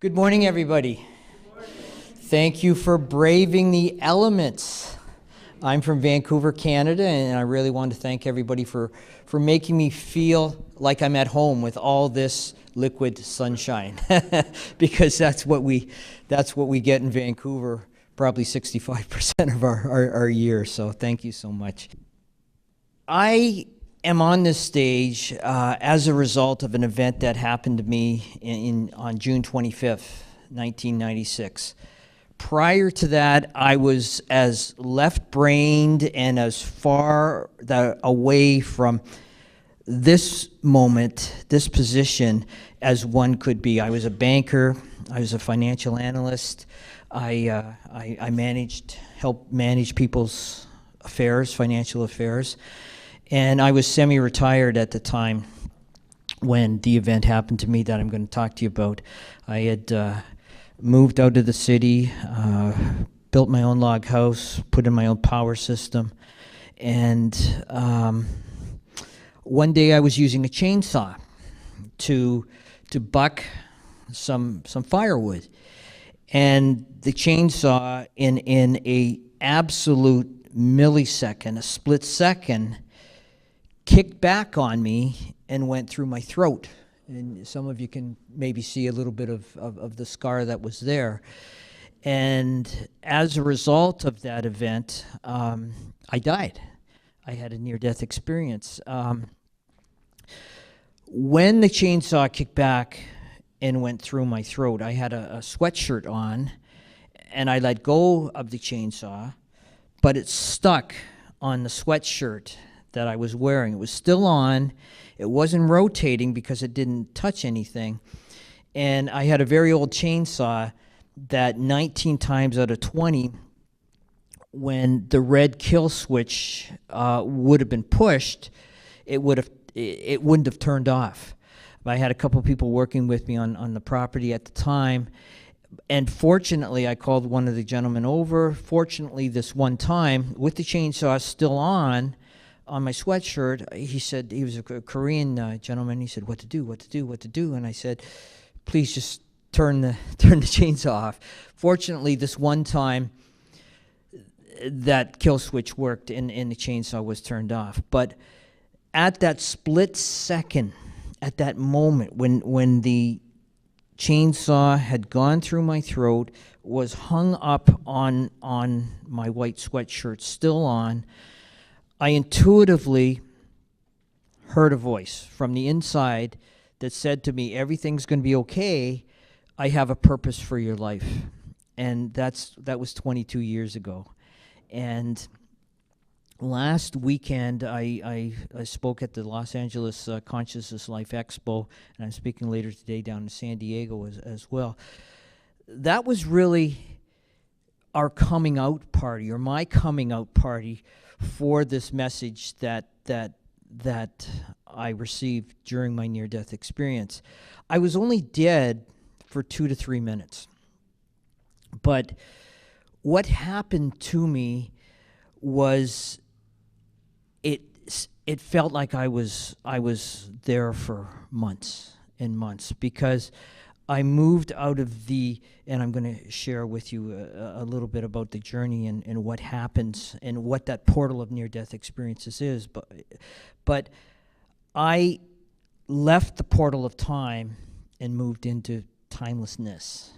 Good morning, everybody. Good morning. Thank you for braving the elements. I'm from Vancouver, Canada, and I really want to thank everybody for making me feel like I'm at home with all this liquid sunshine, because that's what we get in Vancouver, probably 65% of our year. So thank you so much. I am on this stage as a result of an event that happened to me on June 25th, 1996. Prior to that, I was as left-brained and as far away from this moment, this position, as one could be. I was a banker. I was a financial analyst. I helped manage people's affairs, financial affairs. And I was semi-retired at the time when the event happened to me that I'm going to talk to you about. I had moved out of the city, built my own log house, put in my own power system, and one day I was using a chainsaw to buck some firewood, and the chainsaw in a absolute millisecond, a split second, kicked back on me and went through my throat. And some of you can maybe see a little bit of the scar that was there. And as a result of that event, I died. I had a near-death experience. When the chainsaw kicked back and went through my throat, I had a sweatshirt on, and I let go of the chainsaw, but it stuck on the sweatshirt that I was wearing. It was still on. It wasn't rotating because it didn't touch anything. And I had a very old chainsaw that 19 times out of 20, when the red kill switch would have been pushed, it wouldn't have turned off. I had a couple people working with me on the property at the time, and fortunately I called one of the gentlemen over. Fortunately, this one time, with the chainsaw still on my sweatshirt, he said, he was a Korean gentleman, he said, what to do? And I said, please just turn the chainsaw off. Fortunately, this one time, that kill switch worked and the chainsaw was turned off. But at that split second, at that moment, when the chainsaw had gone through my throat, was hung up on my white sweatshirt, still on, I intuitively heard a voice from the inside that said to me, everything's going to be okay. I have a purpose for your life. And that was 22 years ago. And last weekend, I spoke at the Los Angeles Consciousness Life Expo, and I'm speaking later today down in San Diego as well. That was really our coming out party, or my coming out party, for this message that I received during my near-death experience. I was only dead for 2 to 3 minutes. But what happened to me was it felt like I was there for months and months, because I moved out of and I'm going to share with you a little bit about the journey and what happens and what that portal of near-death experiences is. But I left the portal of time and moved into timelessness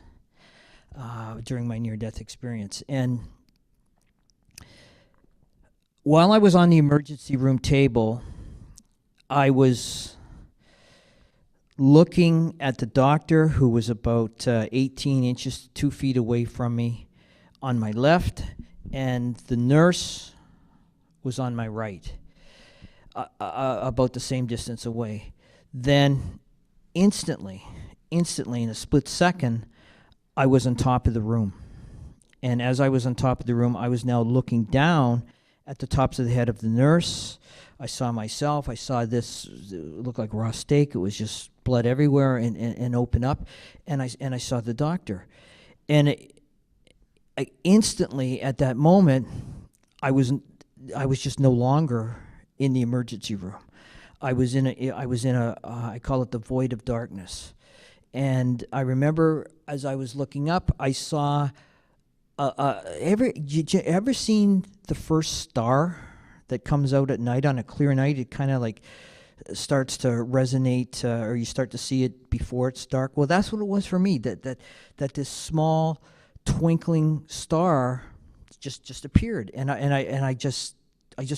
during my near-death experience. And while I was on the emergency room table, I was looking at the doctor, who was about 18 inches, 2 feet away from me on my left, and the nurse was on my right, about the same distance away. Then instantly, in a split second, I was on top of the room. And as I was on top of the room, I was now looking down at the tops of the head of the nurse. I saw myself. I saw this, it looked like raw steak. It was just blood everywhere and open up. And I saw the doctor. And I instantly, at that moment, I was just no longer in the emergency room. I was in a I call it the void of darkness. And I remember as I was looking up, I saw. Ever seen the first star that comes out at night on a clear night? It kind of like starts to resonate, or you start to see it before it's dark. Well, that's what it was for me. That this small twinkling star just appeared, and I just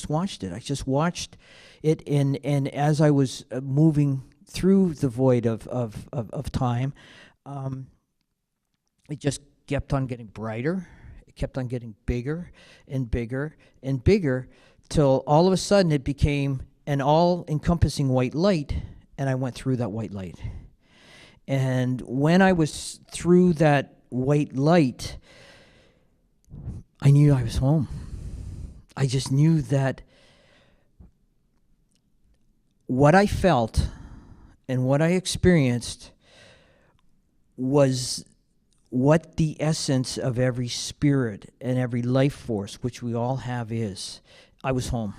watched it. I just watched it, and as I was moving through the void of time, it just kept on getting brighter. It kept on getting bigger and bigger and bigger, till all of a sudden it became an all-encompassing white light, and I went through that white light. And when I was through that white light, I knew I was home. I just knew that what I felt and what I experienced was what the essence of every spirit and every life force, which we all have, is. I was home.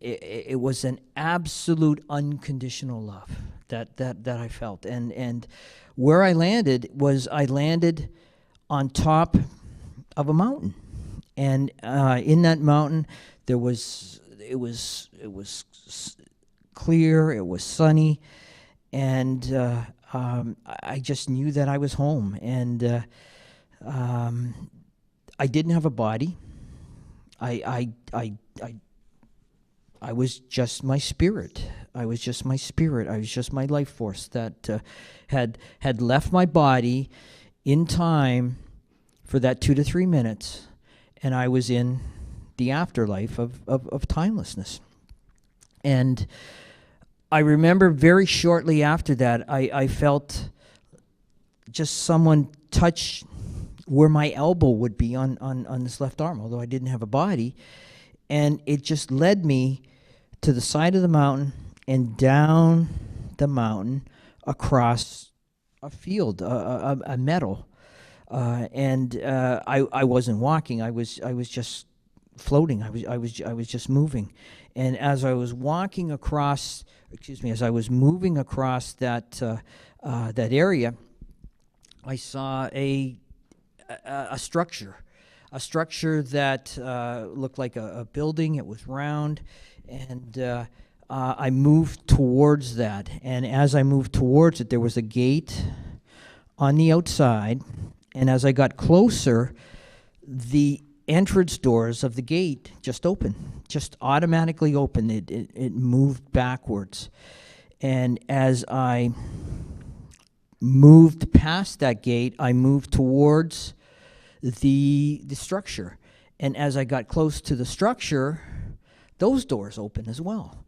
It was an absolute unconditional love that I felt. And where I landed on top of a mountain. And in that mountain, it was clear, it was sunny, and I just knew that I was home. And I didn't have a body. I was just my spirit. I was just my spirit. I was just my life force that had left my body in time for that 2 to 3 minutes, and I was in the afterlife of timelessness. And I remember very shortly after that, I felt just someone touch where my elbow would be on this left arm, although I didn't have a body. And it just led me to the side of the mountain and down the mountain across a field, a meadow. And I wasn't walking. I was just floating. I was just moving. And as I was walking across, as I was moving across that area, I saw a structure that looked like a building. It was round, and I moved towards that. And as I moved towards it, there was a gate on the outside. And as I got closer, the entrance doors of the gate just opened, just automatically opened. It moved backwards. And as I moved past that gate, I moved towards the structure. And as I got close to the structure, those doors opened as well.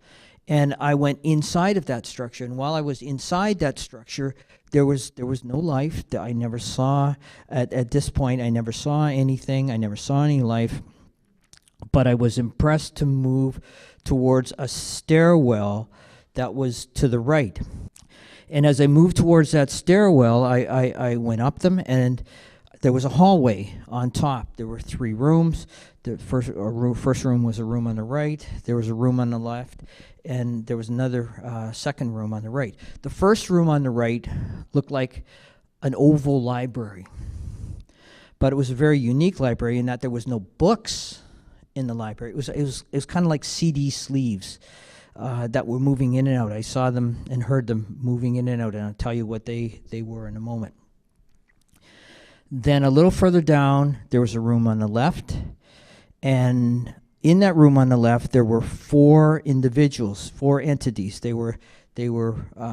And I went inside of that structure. And while I was inside that structure, there was no life. I never saw, at this point, I never saw anything. I never saw any life. But I was impressed to move towards a stairwell that was to the right. And as I moved towards that stairwell, I went up them, and there was a hallway on top. There were 3 rooms. The first room was a room on the right. There was a room on the left, and there was another second room on the right. The first room on the right looked like an oval library, but it was a very unique library in that there was no books in the library. It was kind of like CD sleeves that were moving in and out. I saw them and heard them moving in and out, and I'll tell you what they were in a moment. Then a little further down, there was a room on the left, and in that room on the left, there were 4 individuals, 4 entities. They were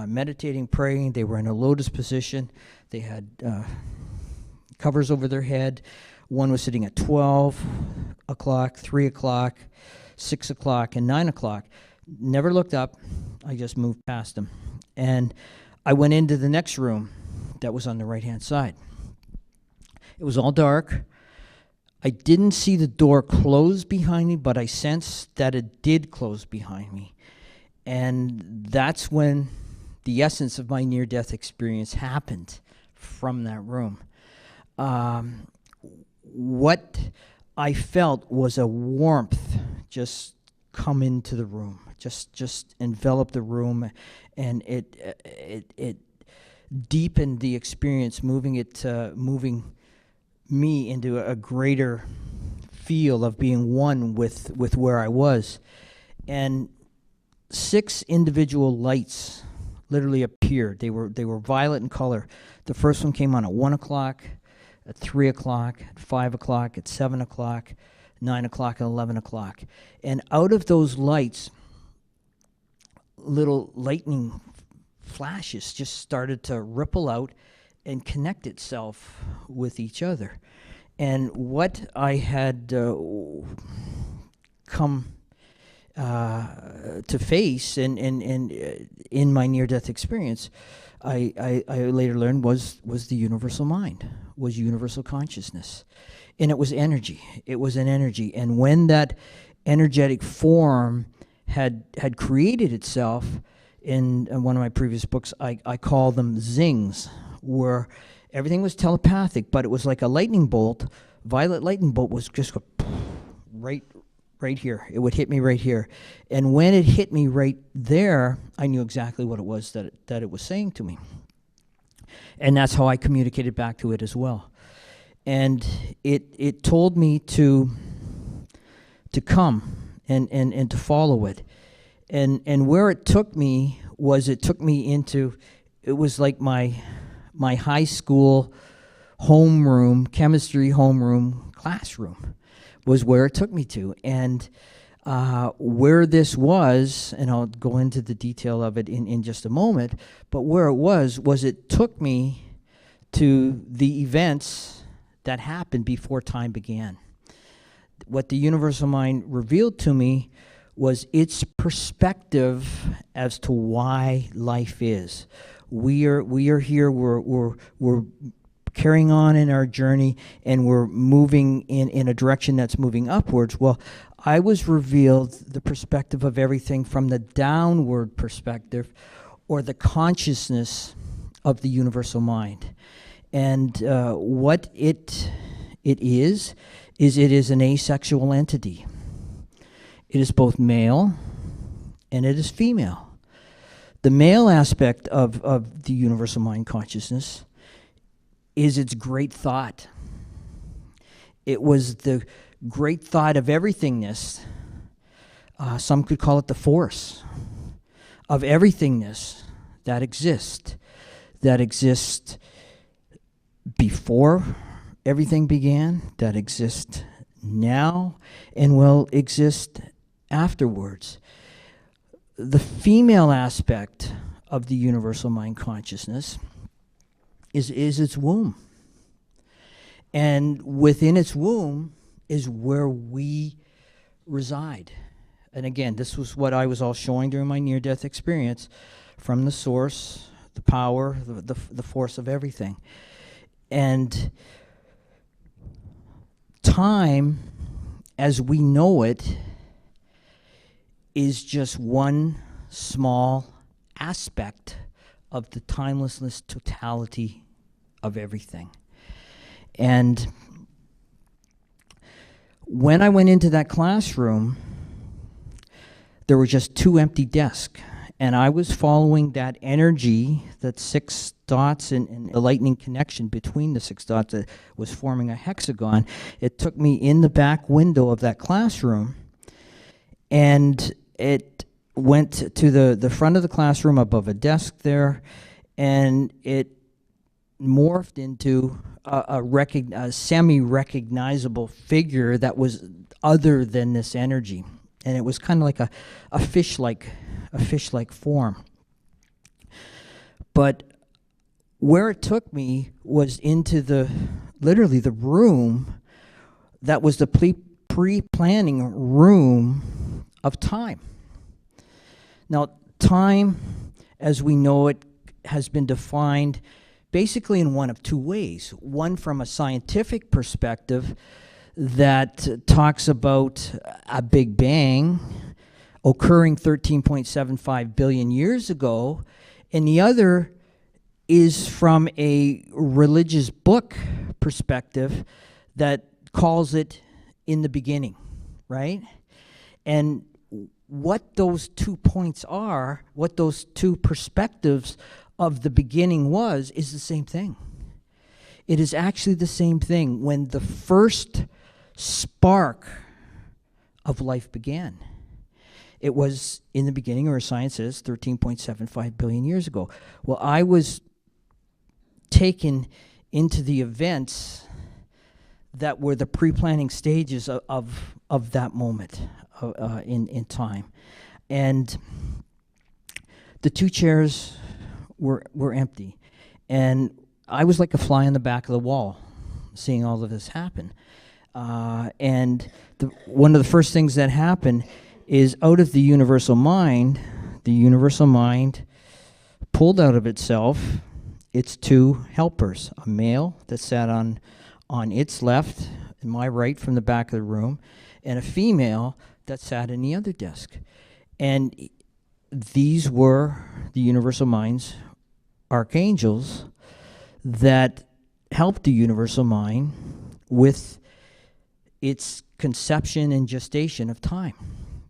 meditating, praying. They were in a lotus position. They had covers over their head. One was sitting at 12 o'clock, 3 o'clock, 6 o'clock, and 9 o'clock. Never looked up. I just moved past them. And I went into the next room that was on the right-hand side. It was all dark. I didn't see the door close behind me, but I sensed that it did close behind me. And that's when the essence of my near-death experience happened from that room. What I felt was a warmth just come into the room, just envelop the room, and deepened the experience, moving me into a greater feel of being one with where I was. And 6 individual lights literally appeared. They were violet in color. The first one came on at 1 o'clock, at 3 o'clock, at 5 o'clock, at 7 o'clock, 9 o'clock, and 11 o'clock. And out of those lights, little lightning flashes just started to ripple out and connect itself with each other. And what I had come to face and in my near-death experience, I later learned was the universal mind, was universal consciousness. And it was energy. It was an energy. And when that energetic form had created itself, in one of my previous books, I call them zings, where everything was telepathic, but it was like a lightning bolt. Violet lightning bolt was just right here. It would hit me right here. And when it hit me right there, I knew exactly what it was that it was saying to me. And that's how I communicated back to it as well. And it told me to come and to follow it. And where it took me into, it was like my high school chemistry homeroom classroom was where it took me to. And where this was, and I'll go into the detail of it in just a moment, but where it was it took me to the events that happened before time began. What the universal mind revealed to me was its perspective as to why life is. We are here. We're carrying on in our journey, and we're moving in a direction that's moving upwards. Well, I was revealed the perspective of everything from the downward perspective, or the consciousness of the universal mind. And what it is it is an asexual entity. It is both male and it is female. The male aspect of the universal mind consciousness is its great thought. It was the great thought of everythingness. Some could call it the force of everythingness that exists before everything began, that exists now, and will exist afterwards. The female aspect of the universal mind consciousness is its womb. And within its womb is where we reside. And again, this was what I was all showing during my near-death experience, from the source, the power, the force of everything. And time, as we know it, is just one small aspect of the timelessness totality of everything. And when I went into that classroom, there were just 2 empty desks. And I was following that energy, that 6 dots and the lightning connection between the 6 dots that was forming a hexagon. It took me in the back window of that classroom, and it went to the front of the classroom above a desk there, and it morphed into a semi-recognizable figure that was other than this energy. And it was kind of like a fish-like form. But where it took me was into literally the room that was the pre-planning room of time. Now, time, as we know it, has been defined basically in one of 2 ways. One from a scientific perspective that talks about a Big Bang occurring 13.75 billion years ago, and the other is from a religious book perspective that calls it in the beginning, right? And what those 2 points are, what those 2 perspectives of the beginning is the same thing. It is actually the same thing when the first spark of life began. It was in the beginning, or science says, 13.75 billion years ago. Well, I was taken into the events that were the pre-planning stages of that moment in time. And the two chairs were empty. And I was like a fly on the back of the wall, seeing all of this happen. And one of the first things that happened is, out of the universal mind pulled out of itself its two helpers, a male that sat on its left and my right from the back of the room, and a female that sat in the other desk. And these were the universal mind's archangels that helped the universal mind with its conception and gestation of time.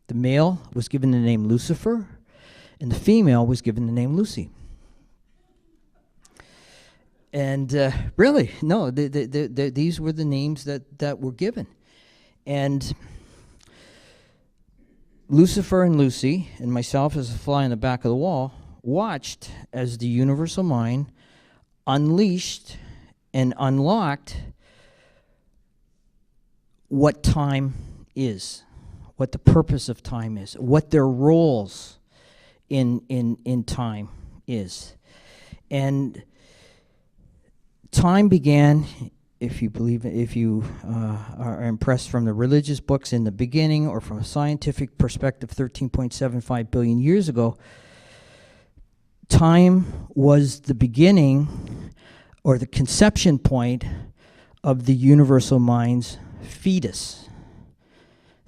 The male was given the name Lucifer, and the female was given the name Lucy. And really, no, these were the names that were given. And Lucifer and Lucy, and myself as a fly on the back of the wall, watched as the universal mind unleashed and unlocked what time is, what the purpose of time is, what their roles in time is. And time began, if you are impressed from the religious books, in the beginning, or from a scientific perspective, 13.75 billion years ago. Time was the beginning, or the conception point, of the universal mind's fetus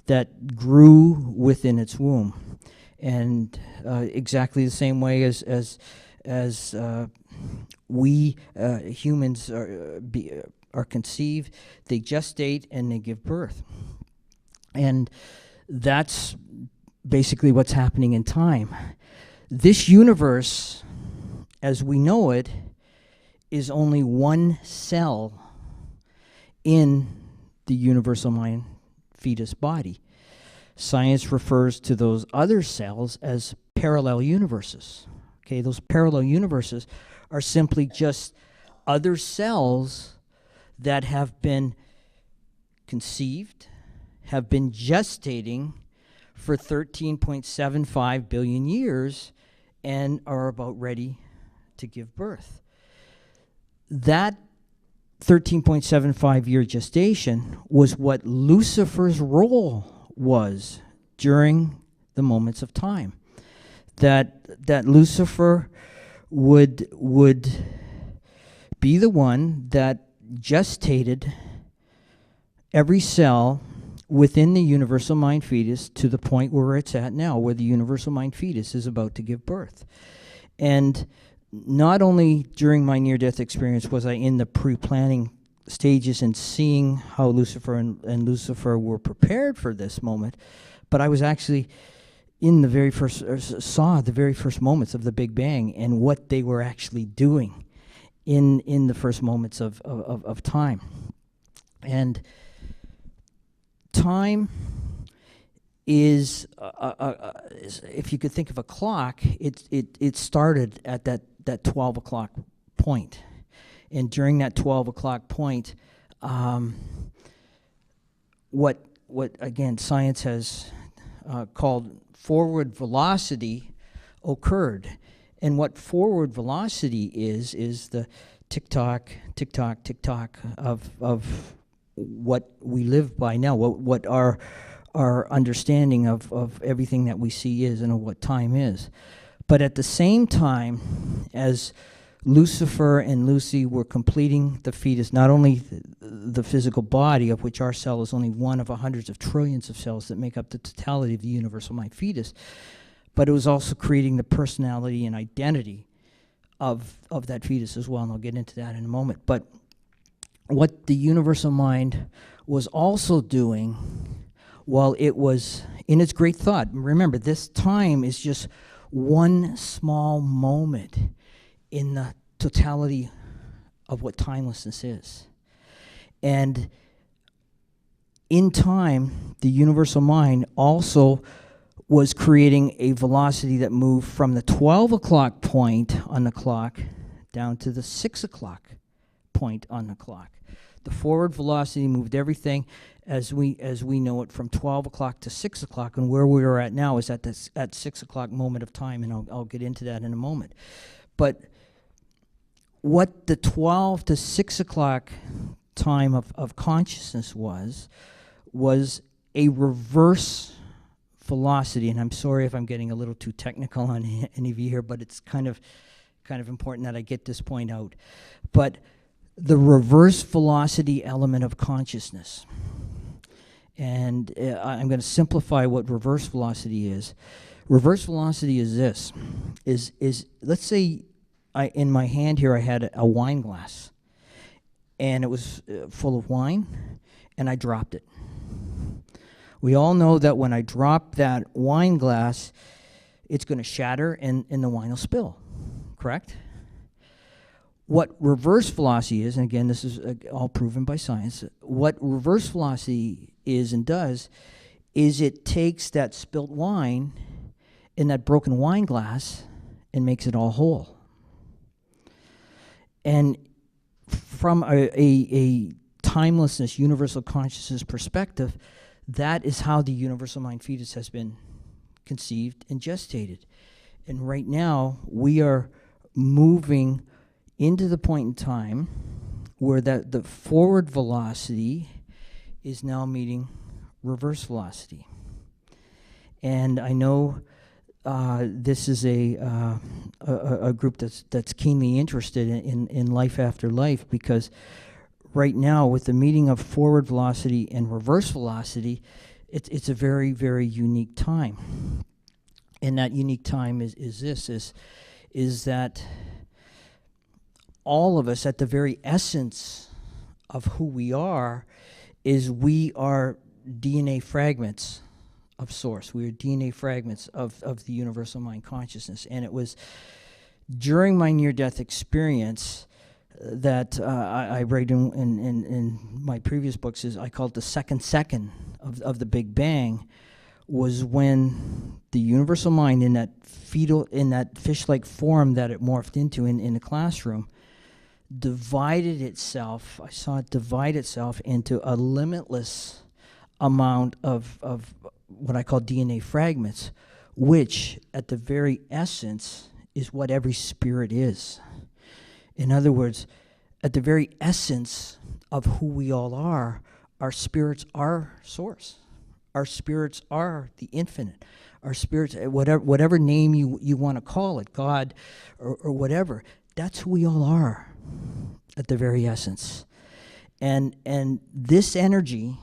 that grew within its womb. And exactly the same way as we humans are conceived, they gestate and they give birth. And that's basically what's happening in time. This universe, as we know it, is only one cell in the universal mind fetus body. Science refers to those other cells as parallel universes. Okay, those parallel universes are simply just other cells that have been conceived, have been gestating for 13.75 billion years, and are about ready to give birth. That 13.75 year gestation was what Lucifer's role was during the moments of time. That Lucifer would be the one that gestated every cell within the universal mind fetus to the point where it's at now, where the universal mind fetus is about to give birth. And not only during my near-death experience was I in the pre-planning stages and seeing how Lucifer and Lucifer were prepared for this moment, but I was actually in the very first, saw the very first moments of the Big Bang and what they were actually doing in the first moments of time. And time is, if you could think of a clock, it started at that 12 o'clock point. And during that 12 o'clock point, what again science has called forward velocity occurred. And what forward velocity is the tick-tock, tick-tock, tick-tock of what we live by now, what our understanding of everything that we see is and of what time is. But at the same time as Lucifer and Lucy were completing the fetus, not only the physical body, of which our cell is only one of hundreds of trillions of cells that make up the totality of the universal mind fetus, but it was also creating the personality and identity of that fetus as well, and I'll get into that in a moment. But what the universal mind was also doing while it was in its great thought, remember, this time is just one small moment in the totality of what timelessness is. And in time, the universal mind also was creating a velocity that moved from the 12 o'clock point on the clock down to the 6 o'clock point on the clock. The forward velocity moved everything as we know it from 12 o'clock to 6 o'clock, and where we are at now is at 6 o'clock moment of time, and I'll get into that in a moment. But what the 12 to 6 o'clock time of consciousness was a reverse velocity, and I'm sorry if I'm getting a little too technical on any of you here, but it's kind of important that I get this point out. But the reverse velocity element of consciousness, and I'm going to simplify what reverse velocity is. Reverse velocity is this: is let's say in my hand here I had a wine glass, and it was full of wine, and I dropped it. We all know that when I drop that wine glass, it's going to shatter and the wine will spill, correct? What reverse velocity is, and again, this is all proven by science, what reverse velocity is and does is it takes that spilt wine in that broken wine glass and makes it all whole. And from a timelessness, universal consciousness perspective, that is how the universal mind fetus has been conceived and gestated. And right now, we are moving into the point in time where the forward velocity is now meeting reverse velocity. And I know this is a group that's keenly interested in life after life, because right now, with the meeting of forward velocity and reverse velocity, it's a very, very unique time. And that unique time is that all of us, at the very essence of who we are DNA fragments of Source. We are DNA fragments of the universal mind consciousness. And it was during my near-death experience that I write in my previous books, I call it the second of the Big Bang, was when the universal mind in that fish-like form that it morphed into in the classroom divided itself. I saw it divide itself into a limitless amount of what I call DNA fragments, which at the very essence is what every spirit is. In other words, at the very essence of who we all are, our spirits are Source. Our spirits are the infinite. Our spirits, whatever name you want to call it, God or whatever, that's who we all are at the very essence. And this energy,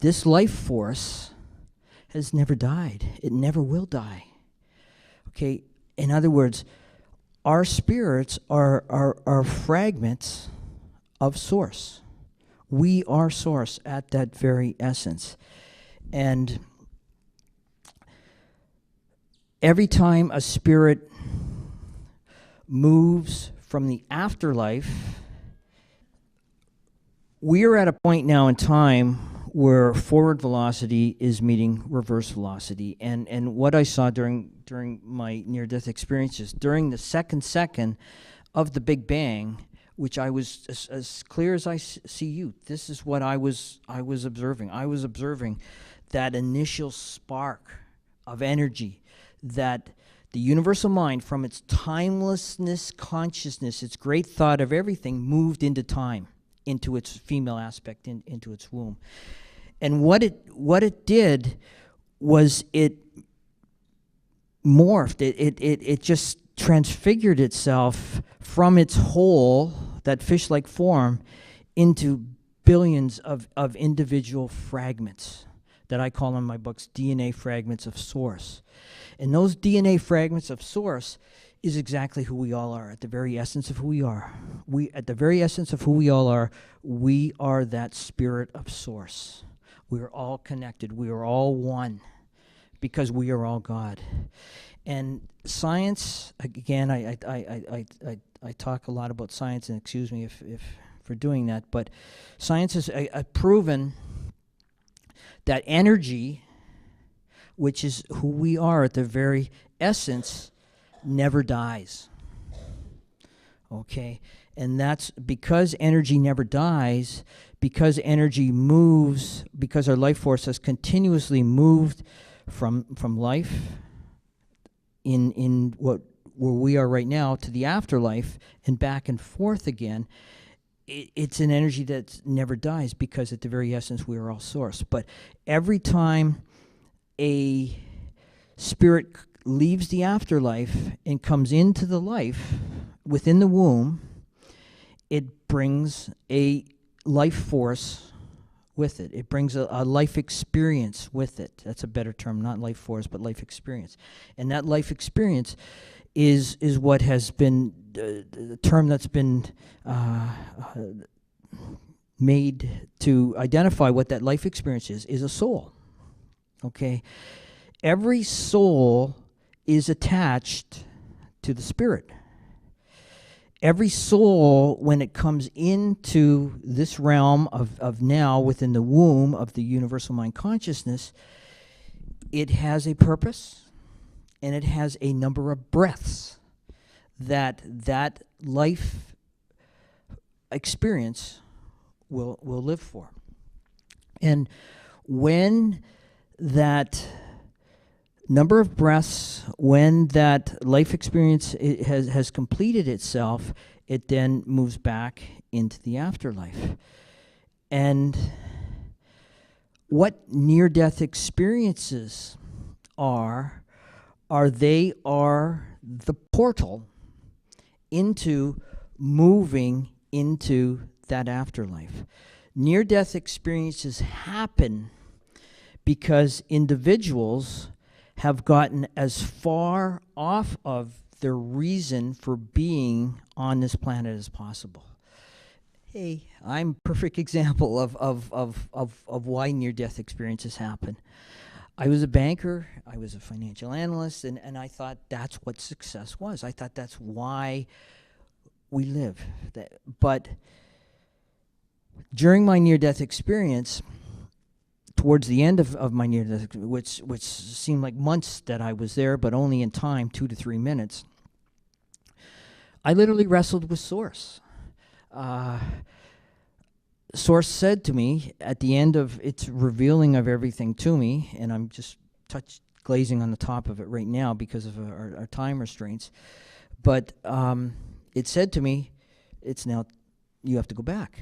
this life force, has never died. It never will die. Okay, in other words, our spirits are fragments of Source. We are Source at that very essence. And every time a spirit moves from the afterlife, we are at a point now in time where forward velocity is meeting reverse velocity. And what I saw during my near-death experiences, during the second of the Big Bang, which I was as clear as I see you, this is what I was observing. I was observing that initial spark of energy that the universal mind, from its timelessness consciousness, its great thought of everything, moved into time, into its female aspect, into its womb. And what it did was it morphed. It just transfigured itself from its whole, that fish-like form, into billions of individual fragments that I call in my books DNA fragments of Source. And those DNA fragments of Source is exactly who we all are, at the very essence of who we are. At the very essence of who we all are, we are that spirit of Source. We are all connected. We are all one. because we are all God. And science, again, I talk a lot about science, and excuse me if for doing that, but science has proven that energy, which is who we are at the very essence, never dies. Okay? And that's because energy never dies, because energy moves, because our life force has continuously moved from life in where we are right now to the afterlife and back and forth again. It's an energy that never dies, because at the very essence we are all source. But every time a spirit leaves the afterlife and comes into the life within the womb, it brings a life force with it. It brings a life experience with it. That's a better term, not life force, but life experience. And that life experience is what has been the term that's been made to identify what that life experience is a soul. Okay? Every soul is attached to the spirit. Every soul, when it comes into this realm of now within the womb of the universal mind consciousness, it has a purpose, and it has a number of breaths that life experience will live for. And when that number of breaths, when that life experience has completed itself, it then moves back into the afterlife. And what near-death experiences are the portal into moving into that afterlife. Near-death experiences happen because individuals have gotten as far off of their reason for being on this planet as possible. Hey, I'm a perfect example of why near-death experiences happen. I was a banker, I was a financial analyst, and I thought that's what success was. I thought that's why we live. But during my near-death experience, towards the end of my near-death, which seemed like months that I was there, but only in time, 2 to 3 minutes, I literally wrestled with Source. Source said to me at the end of its revealing of everything to me, and I'm just glazing on the top of it right now because of our time restraints, but it said to me, it's now, you have to go back.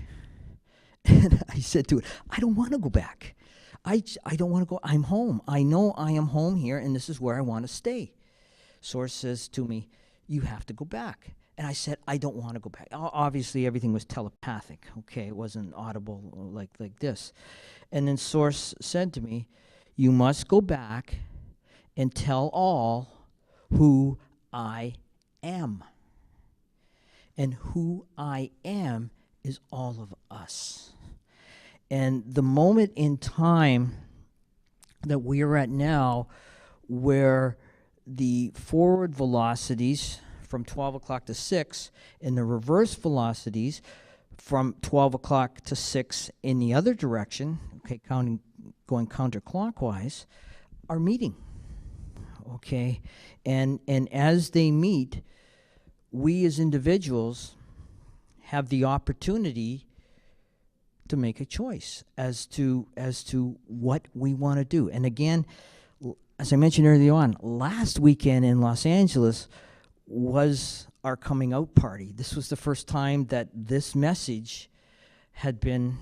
And I said to it, I don't want to go back. I don't want to go. I'm home. I know I am home here, and this is where I want to stay. Source says to me, you have to go back. And I said, I don't want to go back. Obviously, everything was telepathic. Okay, it wasn't audible like this. And then Source said to me, you must go back and tell all who I am. And who I am is all of us. And the moment in time that we are at now, where the forward velocities from 12 o'clock to 6 and the reverse velocities from 12 o'clock to 6 in the other direction, okay, going counterclockwise, are meeting. Okay, and as they meet, we as individuals have the opportunity to make a choice as to what we want to do. And again, as I mentioned early on, last weekend in Los Angeles was our coming out party. This was the first time that this message had been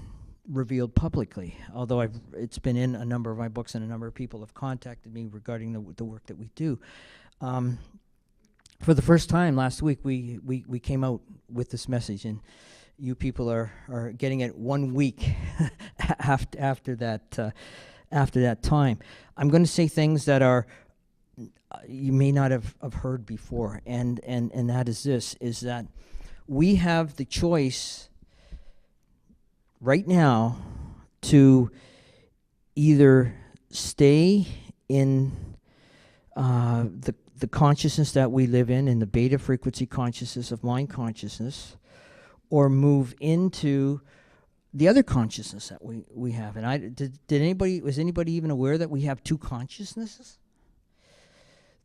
revealed publicly, although it's been in a number of my books, and a number of people have contacted me regarding the work that we do. For the first time last week, we came out with this message, and you people are getting it 1 week after that time. I'm going to say things that are you may not have heard before, and that is this, is that we have the choice right now to either stay in the consciousness that we live in the beta frequency consciousness of mind consciousness, or move into the other consciousness that we have. And was anybody even aware that we have two consciousnesses?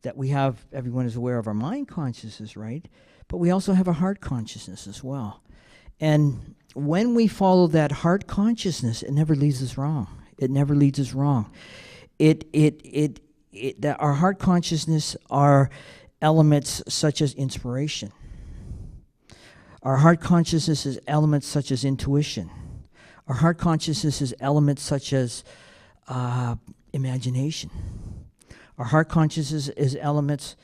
That we have, everyone is aware of our mind consciousness, right? But we also have a heart consciousness as well. And when we follow that heart consciousness, it never leads us wrong. It never leads us wrong. That our heart consciousness are elements such as inspiration. Our heart consciousness is elements such as intuition. Our heart consciousness is elements such as imagination. Our heart consciousness is elements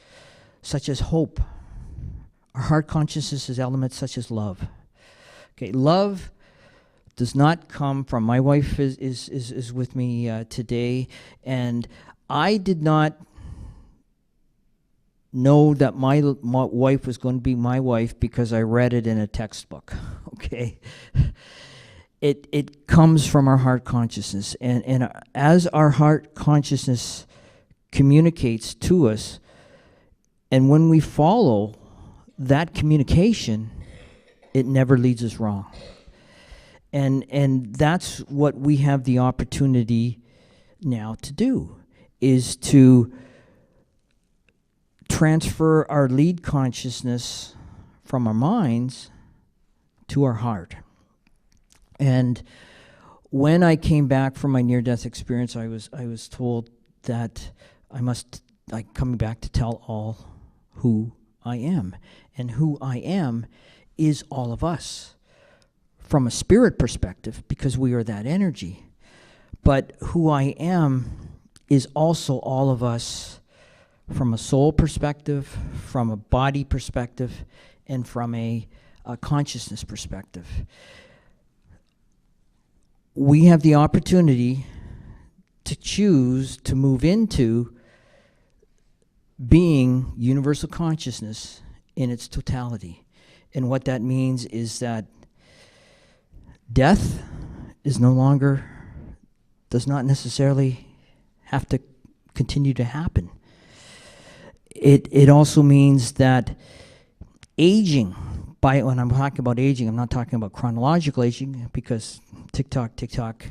such as hope. Our heart consciousness is elements such as love. Okay, love does not come from, my wife is with me today, and I did not know that my wife was going to be my wife because I read it in a textbook, okay? It comes from our heart consciousness, and as our heart consciousness communicates to us, and when we follow that communication, it never leads us wrong. And that's what we have the opportunity now to do, is to transfer our lead consciousness from our minds to our heart. And when I came back from my near-death experience, I was told that I'm coming back to tell all who I am. And who I am is all of us from a spirit perspective, because we are that energy. But who I am is also all of us from a soul perspective, from a body perspective, and from a consciousness perspective. We have the opportunity to choose to move into being universal consciousness in its totality. And what that means is that death is no longer, does not necessarily have to continue to happen. It also means that aging, when I'm talking about aging, I'm not talking about chronological aging, because tick-tock,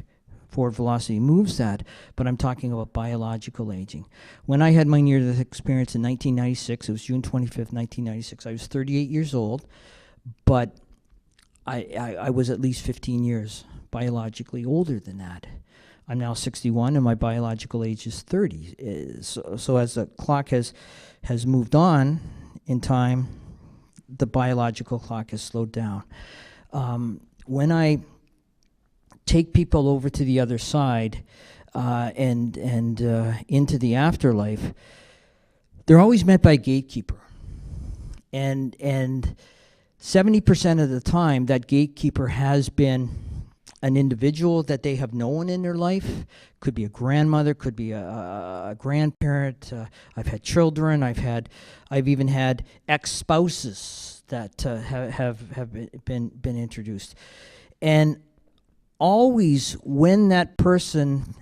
forward velocity moves that, but I'm talking about biological aging. When I had my near-death experience in 1996, it was June 25th, 1996, I was 38 years old, but I was at least 15 years biologically older than that. I'm now 61, and my biological age is 30. So as the clock has moved on in time, the biological clock has slowed down. When I take people over to the other side and into the afterlife, they're always met by a gatekeeper. And 70% of the time, that gatekeeper has been an individual that they have known in their life. Could be a grandmother, could be a grandparent. I've had children. I've even had ex-spouses that have been introduced. And always when that person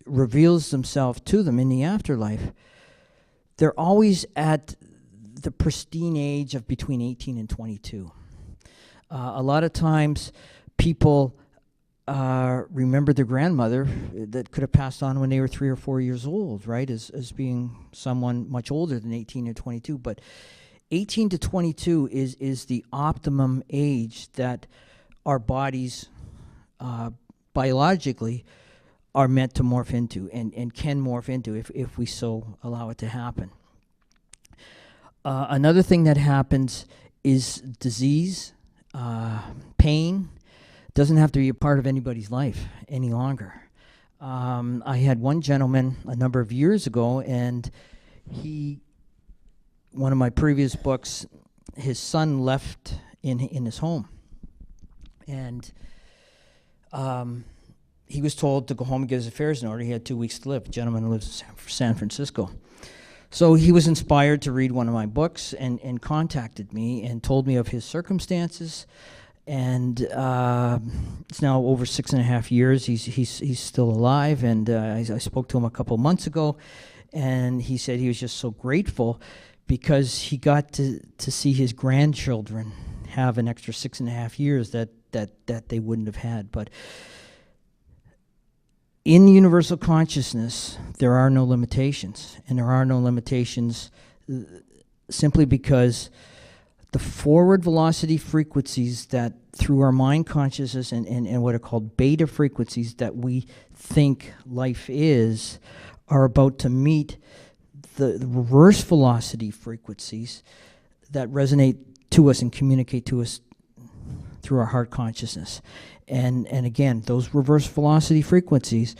reveals themselves to them in the afterlife, they're always at the pristine age of between 18 and 22. A lot of times people remember their grandmother that could have passed on when they were 3 or 4 years old, right, as being someone much older than 18 or 22. But 18 to 22 is the optimum age that our bodies biologically are meant to morph into and can morph into if we so allow it to happen. Another thing that happens is disease, pain. Doesn't have to be a part of anybody's life any longer. I had one gentleman a number of years ago, and one of my previous books, his son left in his home. And he was told to go home and get his affairs in order. He had 2 weeks to live. A gentleman who lives in San Francisco. So he was inspired to read one of my books and contacted me and told me of his circumstances and it's now over 6.5 years. He's still alive, and I spoke to him a couple months ago, and he said he was just so grateful because he got to see his grandchildren have an extra 6.5 years that they wouldn't have had. But in universal consciousness, there are no limitations, and there are no limitations simply because the forward velocity frequencies that through our mind consciousness and what are called beta frequencies that we think life is are about to meet the reverse velocity frequencies that resonate to us and communicate to us through our heart consciousness. And again, those reverse velocity frequencies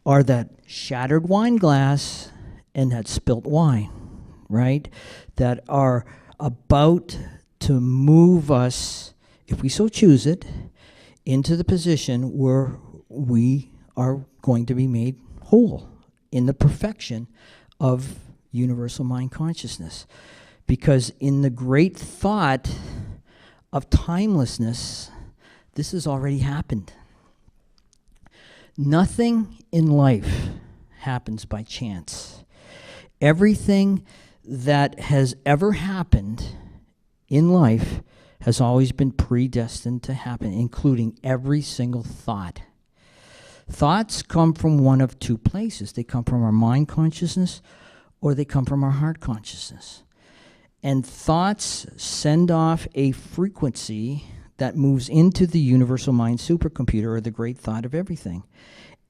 are that shattered wine glass and that spilt wine, right? That are about to move us, if we so choose it, into the position where we are going to be made whole in the perfection of universal mind consciousness. Because in the great thought of timelessness, this has already happened. Nothing in life happens by chance. Everything that has ever happened in life has always been predestined to happen, including every single thought. Thoughts come from one of two places. They come from our mind consciousness or they come from our heart consciousness. And thoughts send off a frequency that moves into the universal mind supercomputer, or the great thought of everything.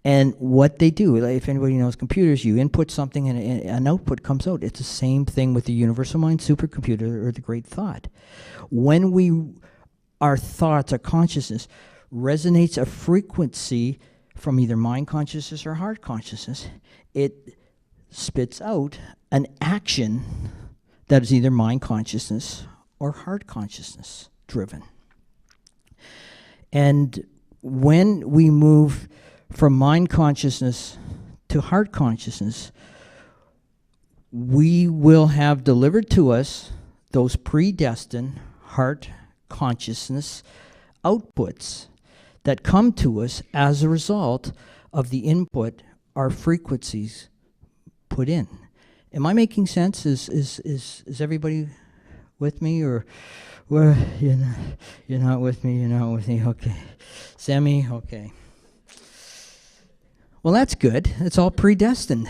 And what they do, if anybody knows computers, you input something and an output comes out. It's the same thing with the universal mind supercomputer, or the great thought. When our thoughts, our consciousness, resonates a frequency from either mind consciousness or heart consciousness, it spits out an action that is either mind consciousness or heart consciousness driven. And when we move from mind consciousness to heart consciousness, we will have delivered to us those predestined heart consciousness outputs that come to us as a result of the input our frequencies put in. Am I making sense? Is everybody with me, or you're not with me? You're not with me. Okay, Semi. Okay. Well, that's good. It's all predestined.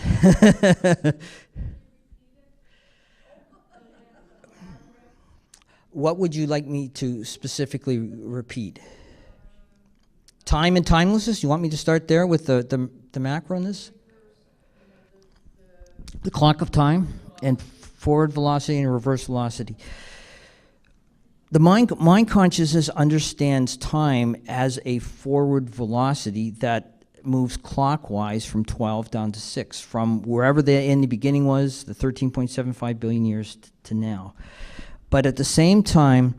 What would you like me to specifically repeat? Time and timelessness? You want me to start there with the macro in this? The clock of time and forward velocity and reverse velocity. The mind consciousness understands time as a forward velocity that moves clockwise from 12 down to 6, from wherever in the beginning was, the 13.75 billion years to now. But at the same time,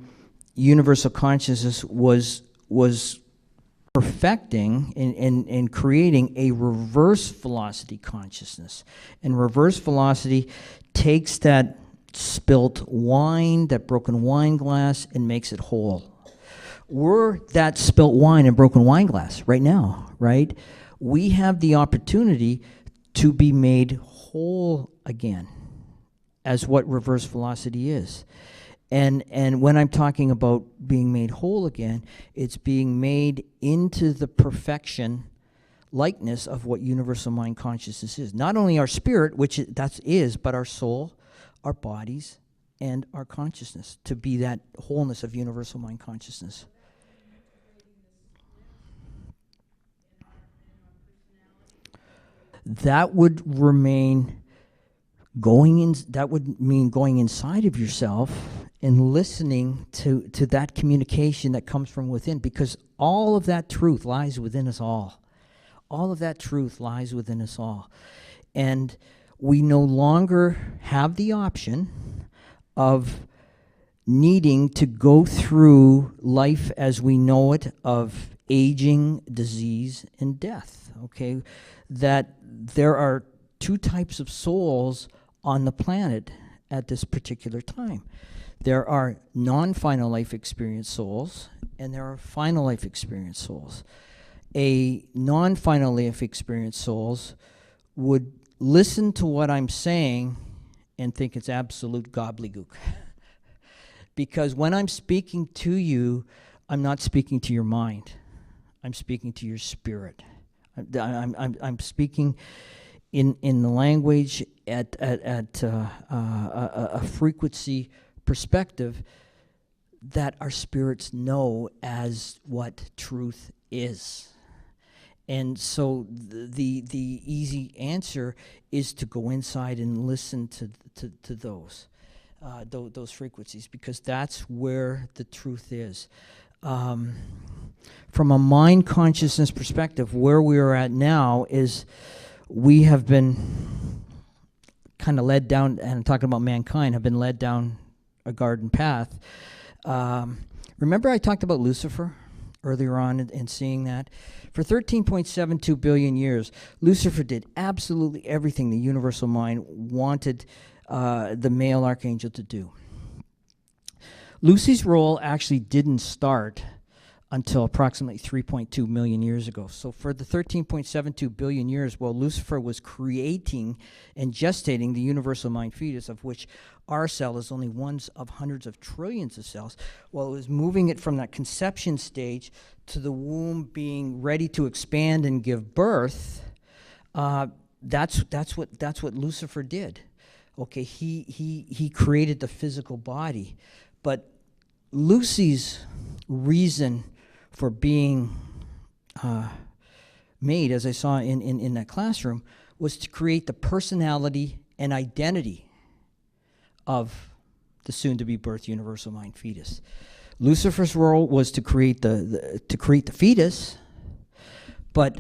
universal consciousness was perfecting and creating a reverse velocity consciousness. And reverse velocity takes that spilt wine, that broken wine glass, and makes it whole. We're that spilt wine and broken wine glass right now, right? We have the opportunity to be made whole again, as what reverse velocity is. And when I'm talking about being made whole again, it's being made into the perfection likeness of what universal mind consciousness is. Not only our spirit, which that is, but our soul, our bodies, and our consciousness, to be that wholeness of universal mind consciousness. That would remain going in. That would mean going inside of yourself and listening to that communication that comes from within, because all of that truth lies within us all. All of that truth lies within us all. And we no longer have the option of needing to go through life as we know it, of aging, disease, and death, okay? That there are two types of souls on the planet at this particular time. There are non-final life experience souls, and there are final life experience souls. A non-final life experience souls would listen to what I'm saying and think it's absolute gobbledygook. Because when I'm speaking to you, I'm not speaking to your mind. I'm speaking to your spirit. I'm speaking in the language at a frequency perspective that our spirits know as what truth is. And so the easy answer is to go inside and listen to those frequencies, because that's where the truth is. From a mind consciousness perspective, where we are at now is we have been kind of led down, and I'm talking about mankind, have been led down a garden path. Remember I talked about Lucifer earlier on in seeing that? For 13.72 billion years, Lucifer did absolutely everything the universal mind wanted the male archangel to do. Lucy's role actually didn't start until approximately 3.2 million years ago. So for the 13.72 billion years, while Lucifer was creating and gestating the universal mind fetus, of which our cell is only one of hundreds of trillions of cells, while it was moving it from that conception stage to the womb being ready to expand and give birth, that's what Lucifer did. Okay, he created the physical body, but Lucy's reason for being made, as I saw in that classroom, was to create the personality and identity of the soon-to-be birth universal mind fetus. Lucifer's role was to create the fetus, but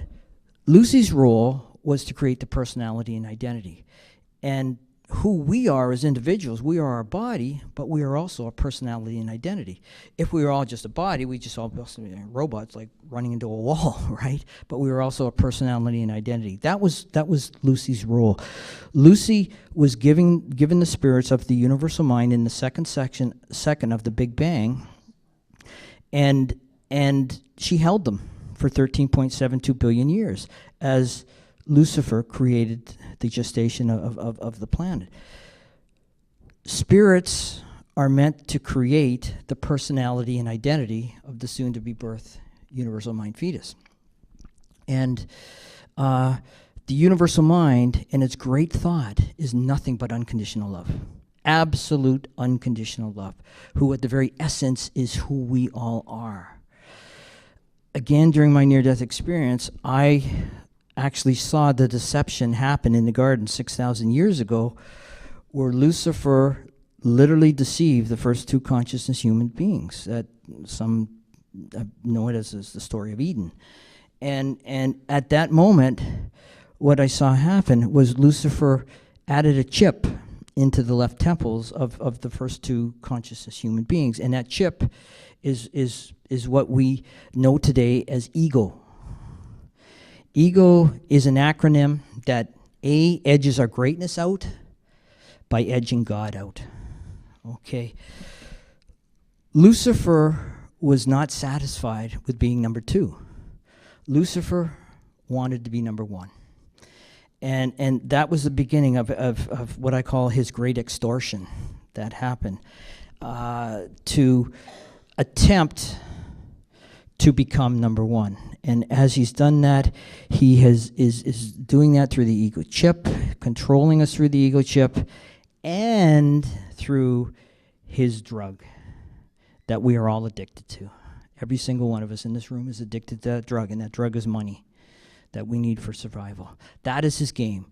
Lucy's role was to create the personality and identity. And who we are as individuals, we are our body, but we are also a personality and identity. If we were all just a body, we just all be robots like running into a wall, right? But we were also a personality and identity. That was Lucy's role. Lucy was given the spirits of the universal mind in the second of the Big Bang, and she held them for 13.72 billion years as Lucifer created the gestation of the planet. Spirits are meant to create the personality and identity of the soon-to-be birth universal mind fetus. And the universal mind and its great thought is nothing but unconditional love. Absolute unconditional love, who at the very essence is who we all are. Again, during my near-death experience, I actually saw the deception happen in the garden 6,000 years ago, where Lucifer literally deceived the first two consciousness human beings. That some know it as the story of Eden. And at that moment, what I saw happen was Lucifer added a chip into the left temples of the first two consciousness human beings. And that chip is what we know today as ego. Ego is an acronym that edges our greatness out by edging God out. Okay. Lucifer was not satisfied with being number two. Lucifer wanted to be number one. And that was the beginning of what I call his great extortion that happened, to attempt to become number one. And as he's done that, he is doing that through the ego chip, controlling us through the ego chip, and through his drug that we are all addicted to. Every single one of us in this room is addicted to that drug, and that drug is money that we need for survival. That is his game.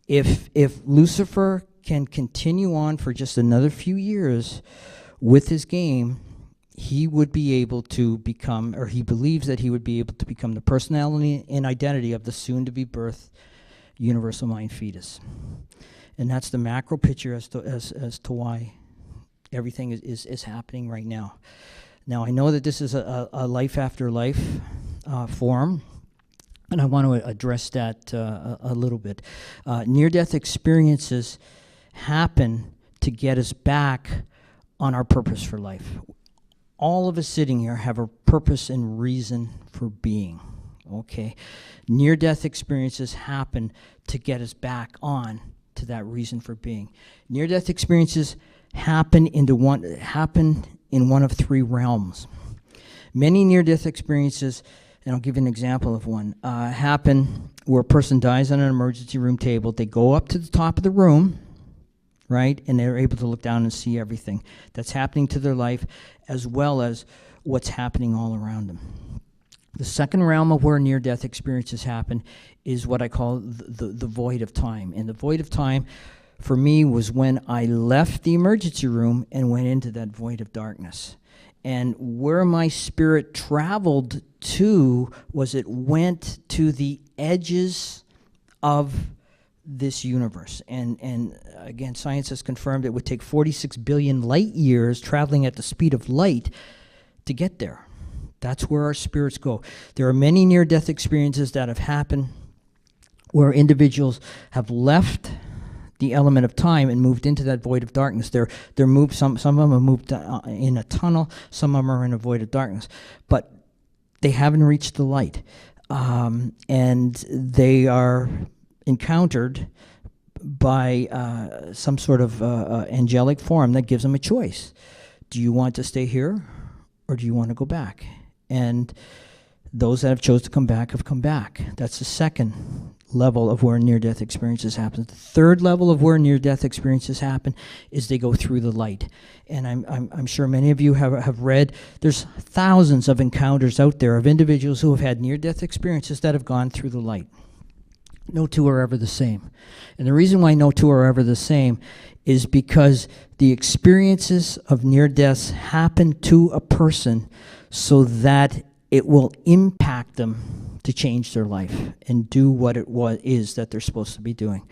If Lucifer can continue on for just another few years with his game, he would be able to become, or he believes that he would be able to become the personality and identity of the soon-to-be birth universal mind fetus. And that's the macro picture as to why everything is happening right now. Now, I know that this is a life after life forum, and I want to address that a little bit. Near-death experiences happen to get us back on our purpose for life. all of us sitting here have a purpose and reason for being, okay? Near-death experiences happen to get us back on to that reason for being. Near-death experiences happen in one of three realms. Many near-death experiences, and I'll give you an example of one, happen where a person dies on an emergency room table. They go up to the top of the room, right, and they're able to look down and see everything that's happening to their life, as well as what's happening all around them. The second realm of where near-death experiences happen is what I call the void of time. And the void of time, for me, was when I left the emergency room and went into that void of darkness. And where my spirit traveled to was it went to the edges of this universe. And again, science has confirmed it would take 46 billion light years traveling at the speed of light to get there. That's where our spirits go. There are many near-death experiences that have happened where individuals have left the element of time and moved into that void of darkness. They're moved. Some of them have moved in a tunnel. Some of them are in a void of darkness, but they haven't reached the light, and they are encountered by some sort of angelic form that gives them a choice. Do you want to stay here, or do you want to go back? And those that have chosen to come back have come back. That's the second level of where near-death experiences happen. The third level of where near-death experiences happen is they go through the light. And I'm sure many of you have read, there's thousands of encounters out there of individuals who have had near-death experiences that have gone through the light. No two are ever the same. And the reason why no two are ever the same is because the experiences of near-deaths happen to a person so that it will impact them to change their life and do what it is that they're supposed to be doing.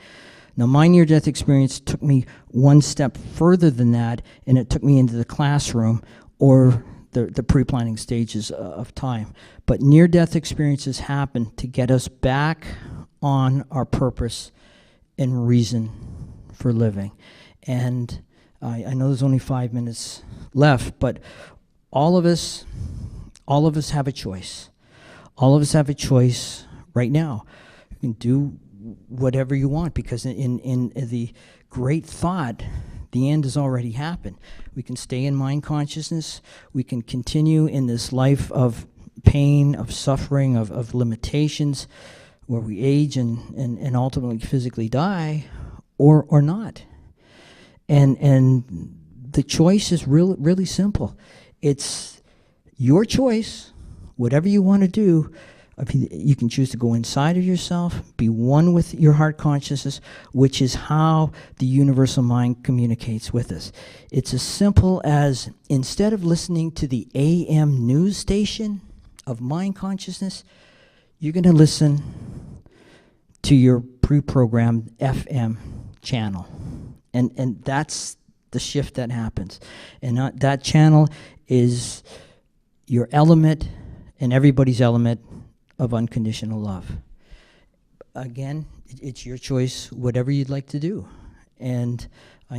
Now, my near-death experience took me one step further than that, and it took me into the classroom or the pre-planning stages of time. But near-death experiences happen to get us back on our purpose and reason for living. And I know there's only 5 minutes left, but all of us have a choice. All of us have a choice right now. You can do whatever you want, because in the great thought, the end has already happened. We can stay in mind consciousness. We can continue in this life of pain, of suffering, of limitations, where we age and ultimately physically die, or not. And the choice is really simple. It's your choice. Whatever you want to do, you can choose to go inside of yourself, be one with your heart consciousness, which is how the universal mind communicates with us. It's as simple as, instead of listening to the AM news station of mind consciousness, you're going to listen to your pre-programmed FM channel. And that's the shift that happens. And that channel is your element and everybody's element of unconditional love. Again, it's your choice, whatever you'd like to do. And I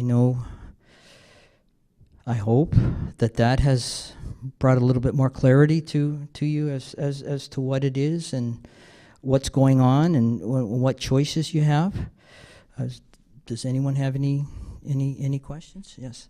hope that has brought a little bit more clarity to you as to what it is and what's going on and what choices you have. Does anyone have any questions? Yes.